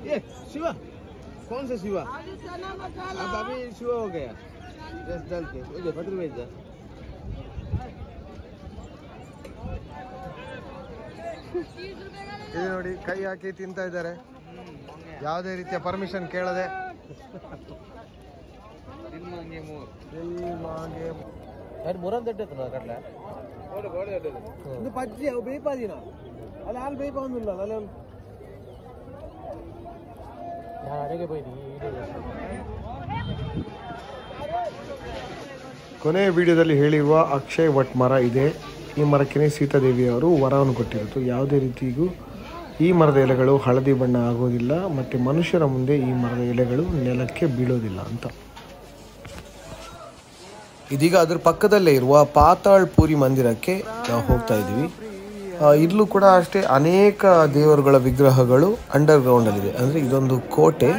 ये शिवा कौन सा शिवा? अब अभी शिवा हो गया जस्ट डाल के ये 10 रुपए दे ಇದು ನೋಡಿ ಕೈ ಹಾಕಿ ತಿಂತಾ ಇದ್ದಾರೆ ಯಾವುದೇ ರೀತಿಯ ಪರ್ಮಿಷನ್ ಕೇಳದೆ यार मोरन दड्डे तो ना कटला गोड गोड दड्डे ಇದು ಪಜ್ಜಿ ಅವು ಬೇಯಿಪಾದಿನ ಅಲ್ಲಿ ಹಾಲು ಬೇಯಿಪಾಂದಿಲ್ಲ ಅಲ್ಲ ನಾನು ಅಡಿಗೆ ಬೈದಿ ಕೊನೆಯ ವಿಡಿಯೋದಲ್ಲಿ ಹೇಳಿರುವ ಅಕ್ಷಯ್ ವಟ್ ಮರ ಇದೆ. ಈ ಮರಕ್ಕೆ ಸೀತಾದೇವಿಯವರು ವರವನ್ನು ಕೊಟ್ಟಿರೋದು. ಯಾವುದೇ ರೀತಿಗೂ ಈ ಮರದ ಎಲೆಗಳು ಹಳದಿ ಬಣ್ಣ ಆಗೋದಿಲ್ಲ ಮತ್ತು ಮನುಷ್ಯರ ಮುಂದೆ ಈ ಮರದ ಎಲೆಗಳು ನೆಲಕ್ಕೆ ಬೀಳೋದಿಲ್ಲ ಅಂತ. ಇದೀಗ ಅದರ ಪಕ್ಕದಲ್ಲೇ ಇರುವ ಪಾತಾಳ್ ಪೂರಿ ಮಂದಿರಕ್ಕೆ ನಾವು ಹೋಗ್ತಾ ಇದ್ದೀವಿ. ಇಲ್ಲೂ ಕೂಡ ಅಷ್ಟೇ ಅನೇಕ ದೇವರುಗಳ ವಿಗ್ರಹಗಳು ಅಂಡರ್ ಗ್ರೌಂಡಲ್ಲಿದೆ. ಅಂದರೆ ಇದೊಂದು ಕೋಟೆ,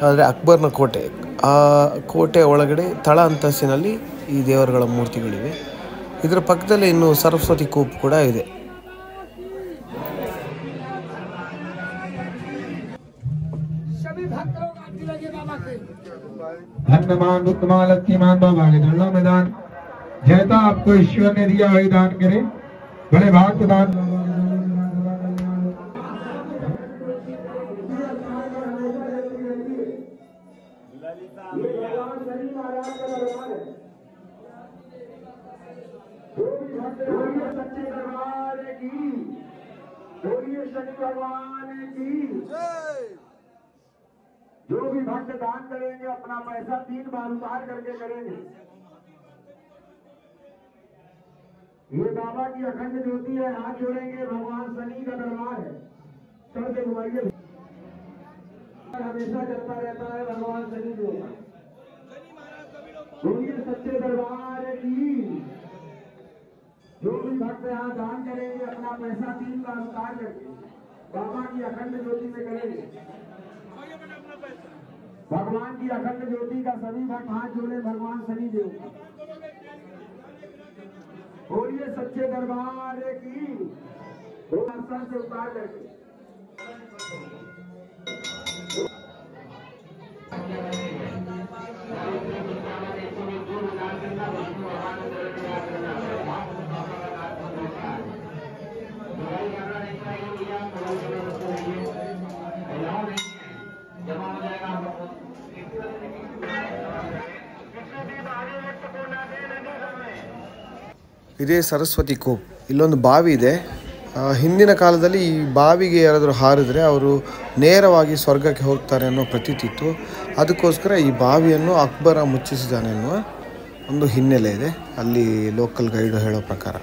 ಅಂದರೆ ಅಕ್ಬರ್ನ ಕೋಟೆ. ಆ ಕೋಟೆ ಒಳಗಡೆ ತಳ ಅಂತಸ್ತಿನಲ್ಲಿ ಈ ದೇವರುಗಳ ಮೂರ್ತಿಗಳಿವೆ. ಇದರ ಪಕ್ಕದಲ್ಲೇ ಇನ್ನು ಸರಸ್ವತಿ ಕೂಪ್ ಕೂಡ ಇದೆ. धन्यमान उत्तमाल लक्ष्मीमान बाबा के दंडा मैदान जैसा आपको ईश्वर ने दिया वही दान करे, बड़े भाग से दान। जो भी भक्त दान करेंगे अपना पैसा 3 बार उतार करके करेंगे। ये बाबा की अखंड ज्योति है, हाथ जोड़ेंगे। भगवान शनि का दरबार है, सर से घुमाइए, हमेशा चलता रहता है भगवान शनि जो। बोलिए सच्चे दरबार की। जो भी भक्त यहाँ दान करेंगे अपना पैसा 3 बार उतार करके बाबा की अखंड ज्योति में करेंगे। भगवान की अखंड ज्योति का सभी भक्त हाथ जोड़े भगवान शनि देव। बोलिए सच्चे दरबार की। सर से उतार करके ಇದೇ ಸರಸ್ವತಿ ಕೂಪ್. ಇಲ್ಲೊಂದು ಬಾವಿ ಇದೆ. ಹಿಂದಿನ ಕಾಲದಲ್ಲಿ ಈ ಬಾವಿಗೆ ಯಾರಾದರೂ ಹಾರಿದ್ರೆ ಅವರು ನೇರವಾಗಿ ಸ್ವರ್ಗಕ್ಕೆ ಹೋಗ್ತಾರೆ ಅನ್ನೋ ಪ್ರತೀತಿ ಇತ್ತು. ಅದಕ್ಕೋಸ್ಕರ ಈ ಬಾವಿಯನ್ನು ಅಕ್ಬರ ಮುಚ್ಚಿಸಿದ್ದಾನೆ ಅನ್ನುವ ಒಂದು ಹಿನ್ನೆಲೆ ಇದೆ ಅಲ್ಲಿ ಲೋಕಲ್ ಗೈಡ್ ಹೇಳೋ ಪ್ರಕಾರ.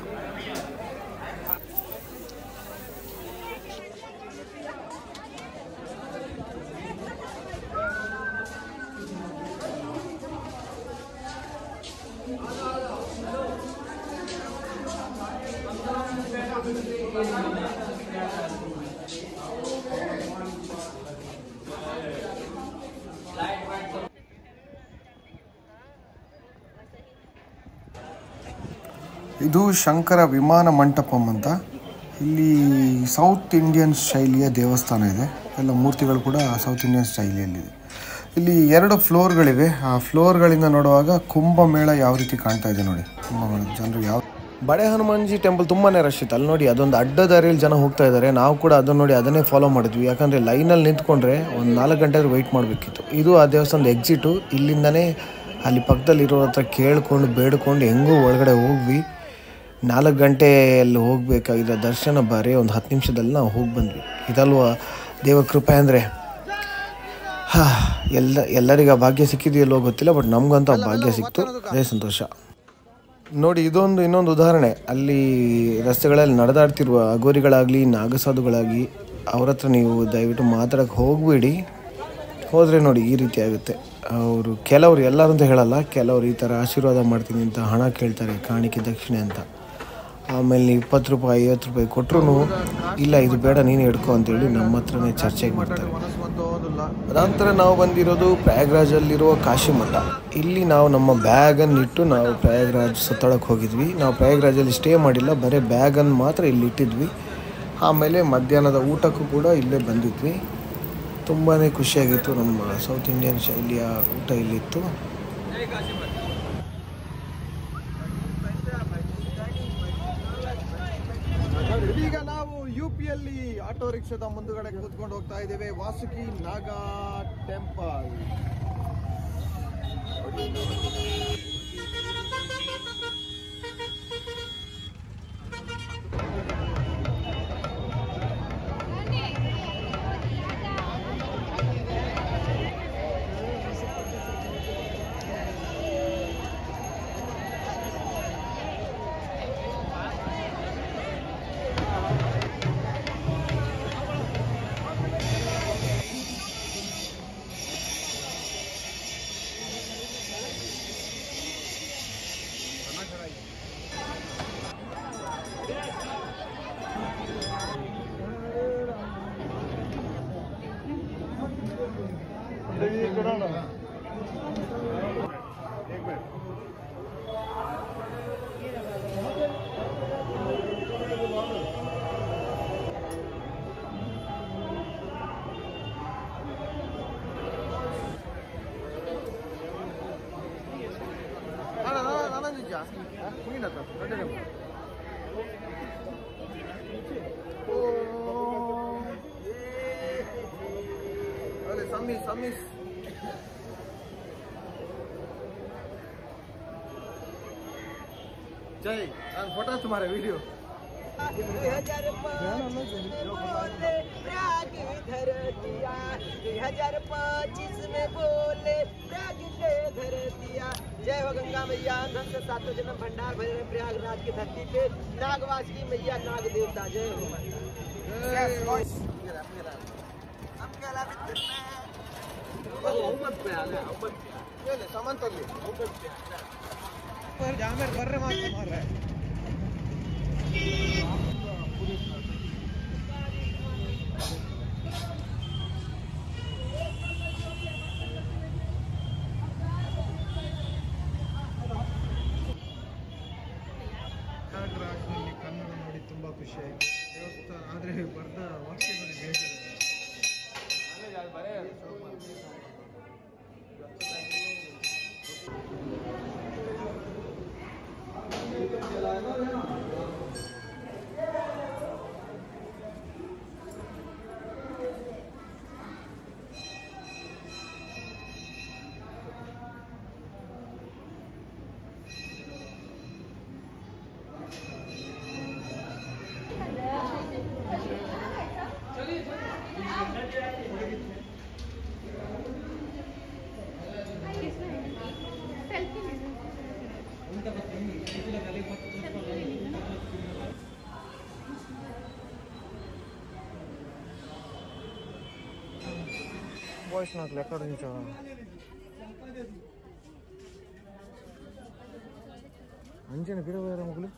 ಇದು ಶಂಕರ ವಿಮಾನ ಮಂಟಪಂ ಅಂತ. ಇಲ್ಲಿ ಸೌತ್ ಇಂಡಿಯನ್ ಶೈಲಿಯ ದೇವಸ್ಥಾನ ಇದೆ. ಎಲ್ಲ ಮೂರ್ತಿಗಳು ಕೂಡ ಸೌತ್ ಇಂಡಿಯನ್ ಶೈಲಿಯಲ್ಲಿದೆ. ಇಲ್ಲಿ 2 ಫ್ಲೋರ್ಗಳಿವೆ. ಆ ಫ್ಲೋರ್ಗಳಿಂದ ನೋಡುವಾಗ ಕುಂಭಮೇಳ ಯಾವ ರೀತಿ ಕಾಣ್ತಾ ಇದೆ ನೋಡಿ. ಕುಂಭಮೇಳ ಜನರು ಯಾವ ಬಡೆ ಹನುಮಾನ್ಜಿ ಟೆಂಪಲ್ ತುಂಬಾ ರಶ್ ಇತ್ತು. ಅಲ್ಲಿ ನೋಡಿ ಅದೊಂದು ಅಡ್ಡ ದಾರಿಯಲ್ಲಿ ಜನ ಹೋಗ್ತಾ ಇದ್ದಾರೆ. ನಾವು ಕೂಡ ಅದನ್ನು ನೋಡಿ ಅದನ್ನೇ ಫಾಲೋ ಮಾಡಿದ್ವಿ. ಯಾಕಂದರೆ ಲೈನಲ್ಲಿ ನಿಂತ್ಕೊಂಡ್ರೆ ಒಂದು 4 ಗಂಟೆ ವೆಯ್ಟ್ ಮಾಡಬೇಕಿತ್ತು. ಇದು ಆ ದೇವಸ್ಥಾನದ ಎಕ್ಸಿಟು. ಇಲ್ಲಿಂದನೇ ಅಲ್ಲಿ ಪಕ್ಕದಲ್ಲಿರೋ ಹತ್ರ ಕೇಳ್ಕೊಂಡು ಬೇಡ್ಕೊಂಡು ಹೆಂಗೂ ಒಳಗಡೆ ಹೋಗ್ವಿ. 4 ಗಂಟೆಯಲ್ಲಿ ಹೋಗಬೇಕಾಗಿದ್ದ ದರ್ಶನ ಬರೀ ಒಂದು 10 ನಿಮಿಷದಲ್ಲಿ ನಾವು ಹೋಗಿ ಬಂದ್ವಿ. ಇದಲ್ವ ದೇವರ ಕೃಪೆ ಅಂದರೆ. ಎಲ್ಲರಿಗೂ ಆ ಭಾಗ್ಯ ಸಿಕ್ಕಿದೆಯಲ್ಲೋ ಗೊತ್ತಿಲ್ಲ, ಬಟ್ ನಮಗಂತೂ ಆ ಭಾಗ್ಯ ಸಿಕ್ತು. ಅದೇ ಸಂತೋಷ. ನೋಡಿ ಇನ್ನೊಂದು ಉದಾಹರಣೆ. ಅಲ್ಲಿ ರಸ್ತೆಗಳಲ್ಲಿ ನಡೆದಾಡ್ತಿರುವ ಅಗೋರಿಗಳಾಗಲಿ ನಾಗಸಾಧುಗಳಾಗಲಿ ಅವ್ರ ಹತ್ರ ನೀವು ದಯವಿಟ್ಟು ಮಾತಾಡೋಕ್ಕೆ ಹೋಗಬೇಡಿ. ಹೋದರೆ ನೋಡಿ ಈ ರೀತಿ ಆಗುತ್ತೆ. ಕೆಲವರು ಎಲ್ಲರೂ ಅಂತ ಹೇಳಲ್ಲ, ಕೆಲವರು ಈ ಥರ ಆಶೀರ್ವಾದ ಮಾಡ್ತೀನಿ ಅಂತ ಹಣ ಕೇಳ್ತಾರೆ, ಕಾಣಿಕೆ ದಕ್ಷಿಣೆ ಅಂತ. ಆಮೇಲೆ 20 ರೂಪಾಯಿ 50 ರೂಪಾಯಿ ಕೊಟ್ಟರು ಇಲ್ಲ ಇದು ಬೇಡ ನೀನು ಹಿಡ್ಕೊ ಅಂತೇಳಿ ನಮ್ಮ ಹತ್ರನೇ ಚರ್ಚೆಗೆ ಬರ್ತಾರೆ. ಅನಂತರ ನಾವು ಬಂದಿರೋದು ಪ್ರಯಾಗ್ರಾಜಲ್ಲಿರುವ ಕಾಶಿ ಮಠ. ಇಲ್ಲಿ ನಾವು ನಮ್ಮ ಬ್ಯಾಗನ್ನು ಇಟ್ಟು ನಾವು ಪ್ರಯಾಗ್ರಾಜ್ ಸುತ್ತಳಕ್ಕೆ ಹೋಗಿದ್ವಿ. ನಾವು ಪ್ರಯಾಗ್ರಾಜಲ್ಲಿ ಸ್ಟೇ ಮಾಡಿಲ್ಲ, ಬರೀ ಬ್ಯಾಗನ್ನು ಮಾತ್ರ ಇಲ್ಲಿ ಇಟ್ಟಿದ್ವಿ. ಆಮೇಲೆ ಮಧ್ಯಾಹ್ನದ ಊಟಕ್ಕೂ ಕೂಡ ಇಲ್ಲೇ ಬಂದಿದ್ವಿ. ತುಂಬಾ ಖುಷಿಯಾಗಿತ್ತು. ನಮ್ಮ ಸೌತ್ ಇಂಡಿಯನ್ ಶೈಲಿಯ ಊಟ ಇಲ್ಲಿತ್ತು. ಈಗ ನಾವು UPಯಲ್ಲಿ ಆಟೋ ರಿಕ್ಷಾದ ಮುಂದುಗಡೆ ಕೂತ್ಕೊಂಡು ಹೋಗ್ತಾ ಇದ್ದೇವೆ. ವಾಸುಕಿ ನಾಗಾ ಟೆಂಪಲ್. Samis. जय फोटो तुम्हारे वीडियो 2025 में बोले धर दिया। जय हो गंगा मैया धन सातों जन्म भंडार भरे प्रयागराज की धरती पे नागवास की मैया नाग देवता। जय हो सामान तो ಬರ್ರೆ ಮಾತ್ರ ಕನ್ನಡ ನೋಡಿ ತುಂಬಾ ಖುಷಿ ಆಯ್ತು. ದೇವಸ್ಥಾನ ಆದ್ರೆ ಬರ್ದ ವಾಕ್ಯಗಳು ಬೇರೆ వాయిస్ నాకు ఎక్కడ నుంచో అంచన గిడవేరా ముగ్గులు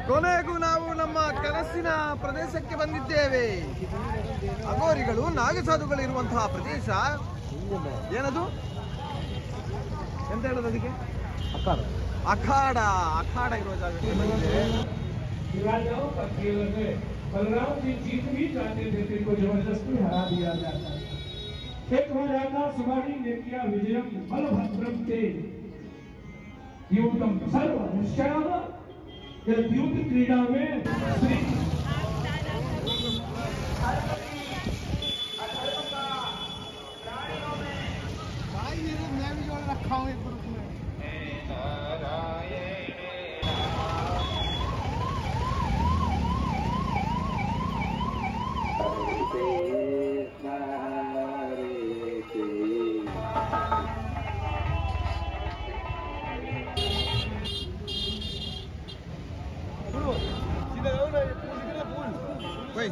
ಕೊನೆಗೂ ನಾವು ನಮ್ಮ ಕನಸಿನ ಪ್ರದೇಶಕ್ಕೆ ಬಂದಿದ್ದೇವೆ. ಅಘೋರಿಗಳು ನಾಗಸಾಧುಗಳು ಇರುವಂತಹ ಪ್ರದೇಶ. ಏನದು ಎಂತ ಹೇಳೋದು ಅದಕ್ಕೆ? ಅಖಾಡ. ಅಖಾಡ ಇರುವ ಜಾಗಕ್ಕೆ ಬಂದಿದ್ದೇವೆ. बलराम जी जीत भी चाहते थे, फिर को जबरदस्ती हरा दिया जाता है। एक राजा सुमारी ने किया विजयम बलभद्रम ते युद्धम सर्व निश्चयाम। युद्ध क्रीड़ा में श्री अधर्म का प्राणियों में Wait.